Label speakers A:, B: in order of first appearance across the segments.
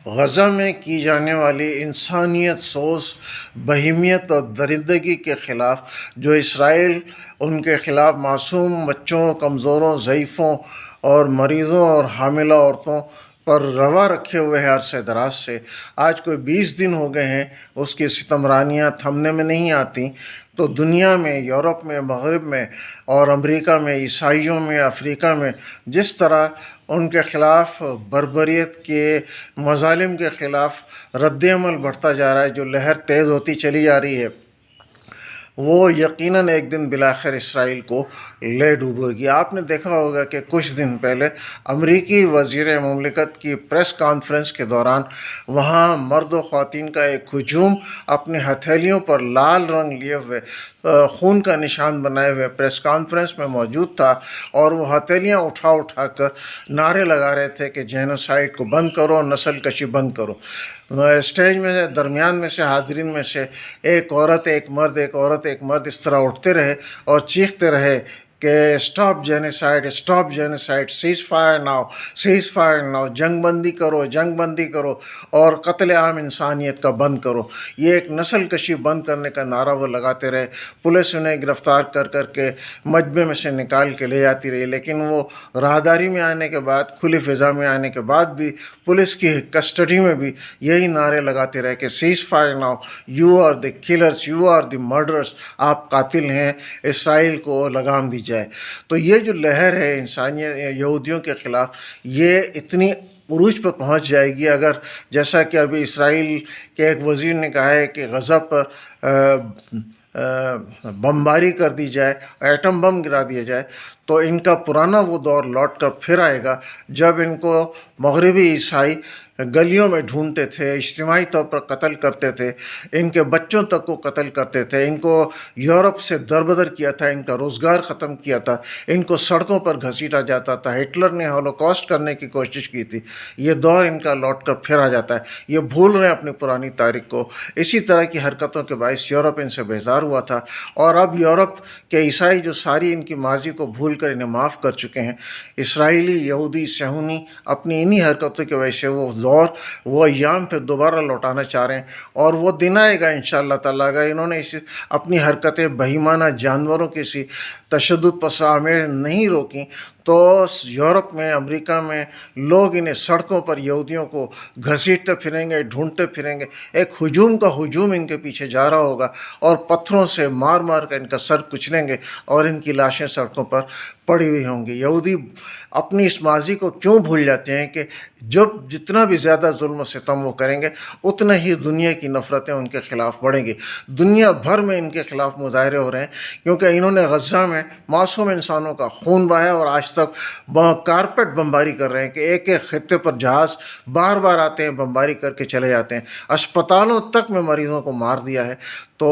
A: غزہ میں کی جانے والی انسانیت سوز بہیمیت اور درندگی کے خلاف جو اسرائیل ان کے خلاف معصوم بچوں، کمزوروں، ضعیفوں اور مریضوں اور حاملہ عورتوں پر روا رکھے ہوئے ہے عرصہ دراز سے، آج کوئی 20 دن ہو گئے ہیں، اس کی ستمرانیاں تھمنے میں نہیں آتی، تو دنیا میں، یورپ میں، مغرب میں اور امریکہ میں، عیسائیوں میں، افریقہ میں جس طرح ان کے خلاف بربریت کے مظالم کے خلاف رد عمل بڑھتا جا رہا ہے، جو لہر تیز ہوتی چلی جا رہی ہے، وہ یقیناً ایک دن بالآخر اسرائیل کو لے ڈوبے گی۔ آپ نے دیکھا ہوگا کہ کچھ دن پہلے امریکی وزیر مملکت کی پریس کانفرنس کے دوران وہاں مرد و خواتین کا ایک ہجوم اپنی ہتھیلیوں پر لال رنگ لیے ہوئے، خون کا نشان بنائے ہوئے پریس کانفرنس میں موجود تھا، اور وہ ہتھیلیاں اٹھا اٹھا کر نعرے لگا رہے تھے کہ جینوسائیڈ کو بند کرو، نسل کشی بند کرو۔ اسٹیج میں سے درمیان میں سے حاضرین میں سے ایک عورت، ایک مرد، ایک عورت، ایک مرد اس طرح اٹھتے رہے اور چیختے رہے کہ stop genocide, stop genocide, cease fire now, cease fire now, جنگ بندی کرو، جنگ بندی کرو، اور قتل عام انسانیت کا بند کرو۔ یہ ایک نسل کشی بند کرنے کا نعرہ وہ لگاتے رہے۔ پولیس انہیں گرفتار کر کر کے مجمع میں سے نکال کے لے جاتی رہی، لیکن وہ راہداری میں آنے کے بعد، کھلی فضا میں آنے کے بعد بھی پولیس کی کسٹڈی میں بھی یہی نعرے لگاتے رہے کہ ceasefire now, you are the killers, you are the murderers, آپ قاتل ہیں، اسرائیل کو لگام دی جائے۔ تو یہ جو لہر ہے انسانیت یہودیوں کے خلاف، یہ اتنی عروج پر پہنچ جائے گی اگر، جیسا کہ ابھی اسرائیل کے ایک وزیر نے کہا ہے کہ غزہ پر بمباری کر دی جائے، ایٹم بم گرا دیا جائے، تو ان کا پرانا وہ دور لوٹ کر پھر آئے گا جب ان کو مغربی عیسائی گلیوں میں ڈھونڈتے تھے، اجتماعی طور پر قتل کرتے تھے، ان کے بچوں تک کو قتل کرتے تھے، ان کو یورپ سے دربدر کیا تھا، ان کا روزگار ختم کیا تھا، ان کو سڑکوں پر گھسیٹا جاتا تھا، ہٹلر نے ہولوکاسٹ کرنے کی کوشش کی تھی۔ یہ دور ان کا لوٹ کر پھر آ جاتا ہے، یہ بھول رہے ہیں اپنی پرانی تاریخ کو۔ اسی طرح کی حرکتوں کے باعث یورپ ان سے بیزار ہوا تھا، اور اب یورپ کے عیسائی جو ساری ان کی ماضی کو بھول کر انہیں معاف کر چکے ہیں، اسرائیلی، یہودی، صہیونی اپنی انہی حرکتوں کی وجہ سے وہ دور، وہ ایام پہ دوبارہ لوٹانا چاہ رہے ہیں، اور وہ دن آئے گا انشاءاللہ تعالیٰ اگر انہوں نے اپنی حرکتیں بہیمانہ جانوروں کی سی تشدد پسندانہ نہیں روکیں، تو یورپ میں، امریکہ میں لوگ انہیں سڑکوں پر یہودیوں کو گھسیٹتے پھریں گے، ڈھونڈتے پھریں گے، ایک ہجوم کا ہجوم ان کے پیچھے جا رہا ہوگا، اور پتھروں سے مار مار کر ان کا سر کچلیں گے، اور ان کی لاشیں سڑکوں پر پڑی ہوئی ہوں گی۔ یہودی اپنی اس ماضی کو کیوں بھول جاتے ہیں کہ جب جتنا بھی زیادہ ظلم و ستم وہ کریں گے، اتنا ہی دنیا کی نفرتیں ان کے خلاف بڑھیں گی۔ دنیا بھر میں ان کے خلاف مظاہرے ہو رہے ہیں، کیونکہ انہوں نے غزہ میں معصوم انسانوں کا خون بہایا، اور آج تک کارپیٹ بمباری کر رہے ہیں کہ ایک ایک خطے پر جہاز بار بار آتے ہیں، بمباری کر کے چلے جاتے ہیں، اسپتالوں تک میں مریضوں کو مار دیا ہے۔ تو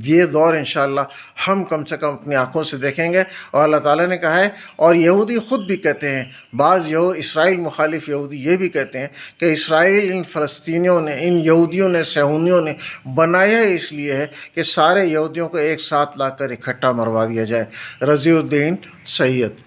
A: یہ دور انشاءاللہ ہم کم سے کم اپنی آنکھوں سے دیکھیں گے، اور اللہ تعالیٰ نے کہا ہے، اور یہودی خود بھی کہتے ہیں، بعض اسرائیل مخالف یہودی یہ بھی کہتے ہیں کہ اسرائیل ان فلسطینیوں نے، ان یہودیوں نے، صہیونیوں نے بنایا اس لیے ہے کہ سارے یہودیوں کو ایک ساتھ لا کر اکٹھا مروا دیا جائے۔ رضی الدین سید۔